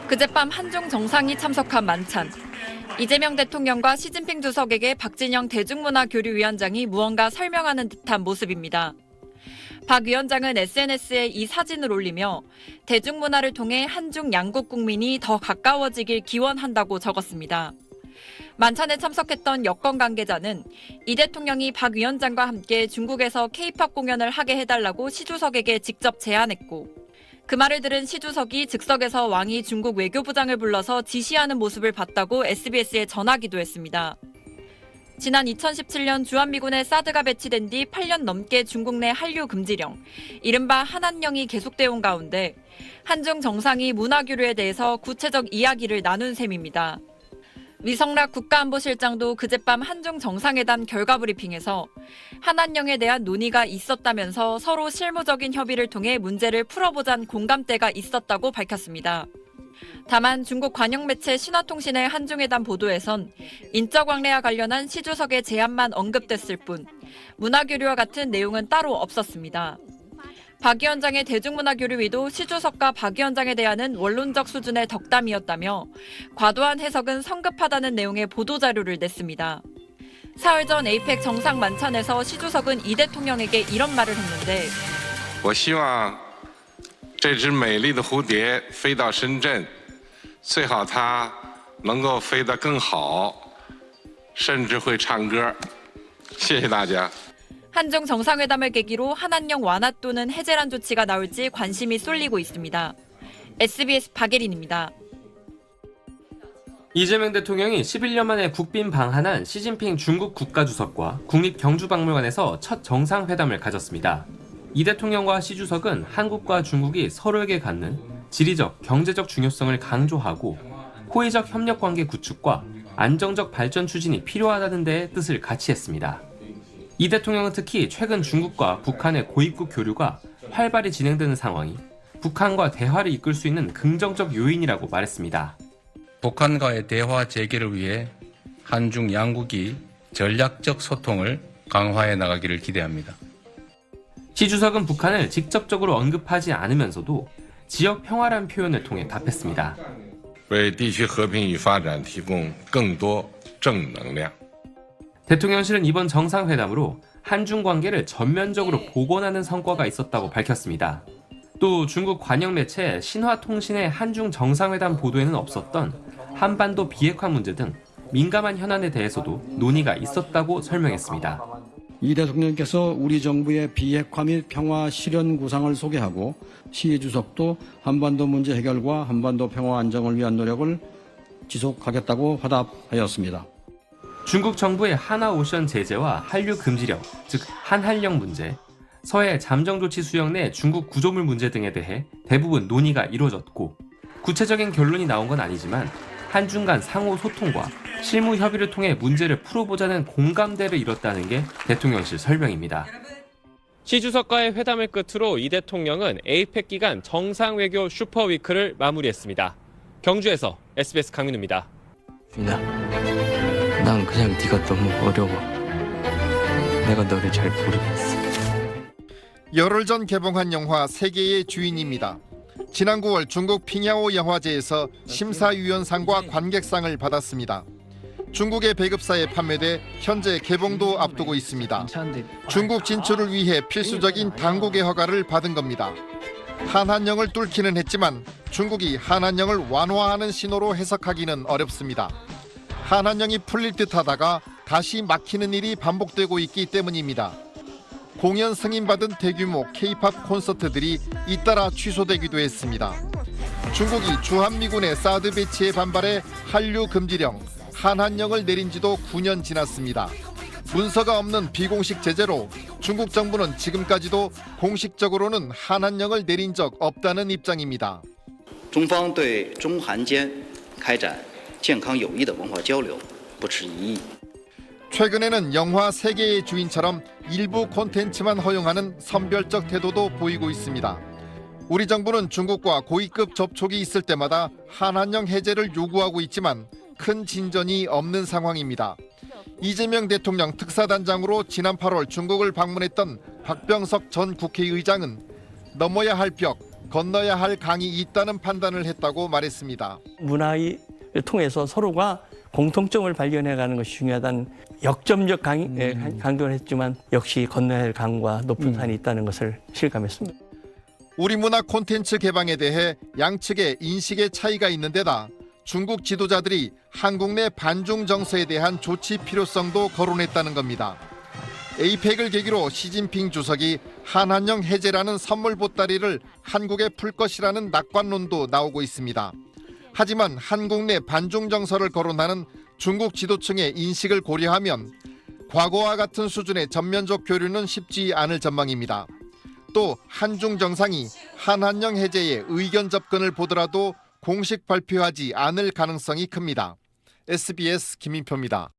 그젯밤 한중 정상이 참석한 만찬. 이재명 대통령과 시진핑 주석에게 박진영 대중문화교류위원장이 무언가 설명하는 듯한 모습입니다. 박 위원장은 SNS에 이 사진을 올리며 대중문화를 통해 한중 양국 국민이 더 가까워지길 기원한다고 적었습니다. 만찬에 참석했던 여권 관계자는 이 대통령이 박 위원장과 함께 중국에서 K-팝 공연을 하게 해달라고 시 주석에게 직접 제안했고, 그 말을 들은 시 주석이 즉석에서 왕이 중국 외교부장을 불러서 지시하는 모습을 봤다고 SBS에 전하기도 했습니다. 지난 2017년 주한미군의 사드가 배치된 뒤 8년 넘게 중국 내 한류 금지령, 이른바 한한령이 계속돼 온 가운데 한중 정상이 문화교류에 대해서 구체적 이야기를 나눈 셈입니다. 위성락 국가안보실장도 그젯밤 한중 정상회담 결과 브리핑에서 한한령에 대한 논의가 있었다면서 서로 실무적인 협의를 통해 문제를 풀어보자는 공감대가 있었다고 밝혔습니다. 다만 중국 관영 매체 신화통신의 한중회담 보도에선 인적왕래와 관련한 시 주석의 제안만 언급됐을 뿐 문화교류와 같은 내용은 따로 없었습니다. 박 위원장의 대중문화교류위도 시 주석과 박 위원장에 대한은 원론적 수준의 덕담이었다며 과도한 해석은 성급하다는 내용의 보도자료를 냈습니다. 사흘 전 에이펙 정상 만찬에서 시 주석은 이 대통령에게 이런 말을 했는데, 我希望这只美丽的蝴蝶飞到深圳，最好它能够飞得更好，甚至会唱歌。谢谢大家。 한중 정상회담을 계기로 한한령 완화 또는 해제란 조치가 나올지 관심이 쏠리고 있습니다. SBS 박예린입니다. 이재명 대통령이 11년 만에 국빈 방한한 시진핑 중국 국가주석과 국립경주박물관에서 첫 정상회담을 가졌습니다. 이 대통령과 시 주석은 한국과 중국이 서로에게 갖는 지리적, 경제적 중요성을 강조하고 호의적 협력관계 구축과 안정적 발전 추진이 필요하다는 데에 뜻을 같이 했습니다. 이 대통령은 특히 최근 중국과 북한의 고위급 교류가 활발히 진행되는 상황이 북한과 대화를 이끌 수 있는 긍정적 요인이라고 말했습니다. 북한과의 대화 재개를 위해 한중 양국이 전략적 소통을 강화해 나가기를 기대합니다. 시 주석은 북한을 직접적으로 언급하지 않으면서도 지역 평화란 표현을 통해 답했습니다. 为地区和平与发展提供更多正能量。 대통령실은 이번 정상회담으로 한중 관계를 전면적으로 복원하는 성과가 있었다고 밝혔습니다. 또 중국 관영 매체 신화통신의 한중 정상회담 보도에는 없었던 한반도 비핵화 문제 등 민감한 현안에 대해서도 논의가 있었다고 설명했습니다. 이 대통령께서 우리 정부의 비핵화 및 평화 실현 구상을 소개하고 시 주석도 한반도 문제 해결과 한반도 평화 안정을 위한 노력을 지속하겠다고 화답하였습니다. 중국 정부의 하나오션 제재와 한류 금지령, 즉 한한령 문제, 서해 잠정조치 수역 내 중국 구조물 문제 등에 대해 대부분 논의가 이루어졌고, 구체적인 결론이 나온 건 아니지만 한중 간 상호 소통과 실무 협의를 통해 문제를 풀어보자는 공감대를 이뤘다는 게 대통령실 설명입니다. 시 주석과의 회담을 끝으로 이 대통령은 에이펙 기간 정상외교 슈퍼위크를 마무리했습니다. 경주에서 SBS 강민우입니다. 난 그냥 네가 너무 어려워. 내가 너를 잘 모르겠어. 열흘 전 개봉한 영화 세계의 주인입니다. 지난 9월 중국 핑야오 영화제에서 심사위원상과 관객상을 받았습니다. 중국의 배급사에 판매돼 현재 개봉도 앞두고 있습니다. 중국 진출을 위해 필수적인 당국의 허가를 받은 겁니다. 한한령을 뚫기는 했지만 중국이 한한령을 완화하는 신호로 해석하기는 어렵습니다. 한한령이 풀릴 듯하다가 다시 막히는 일이 반복되고 있기 때문입니다. 공연 승인받은 대규모 K-팝 콘서트들이 잇따라 취소되기도 했습니다. 중국이 주한미군의 사드 배치에 반발해 한류 금지령, 한한령을 내린 지도 9년 지났습니다. 문서가 없는 비공식 제재로 중국 정부는 지금까지도 공식적으로는 한한령을 내린 적 없다는 입장입니다. 中方对中韩间开展健康有益的文化交流不持异议。 최근에는 영화 세계의 주인처럼 일부 콘텐츠만 허용하는 선별적 태도도 보이고 있습니다. 우리 정부는 중국과 고위급 접촉이 있을 때마다 한한령 해제를 요구하고 있지만 큰 진전이 없는 상황입니다. 이재명 대통령 특사단장으로 지난 8월 중국을 방문했던 박병석 전 국회의장은 넘어야 할 벽, 건너야 할 강이 있다는 판단을 했다고 말했습니다. 문화를 통해서 서로가 공통점을 발견해가는 것이 중요하다는 역점적 강조를 했지만 역시 건너야 할 강과 높은 산이 있다는 것을 실감했습니다. 우리 문화 콘텐츠 개방에 대해 양측의 인식의 차이가 있는 데다 중국 지도자들이 한국 내 반중 정서에 대한 조치 필요성도 거론했다는 겁니다. 에이펙을 계기로 시진핑 주석이 한한령 해제라는 선물 보따리를 한국에 풀 것이라는 낙관론도 나오고 있습니다. 하지만 한국 내 반중 정서를 거론하는 중국 지도층의 인식을 고려하면 과거와 같은 수준의 전면적 교류는 쉽지 않을 전망입니다. 또 한중 정상이 한한령 해제의 의견 접근을 보더라도 공식 발표하지 않을 가능성이 큽니다. SBS 김인표입니다.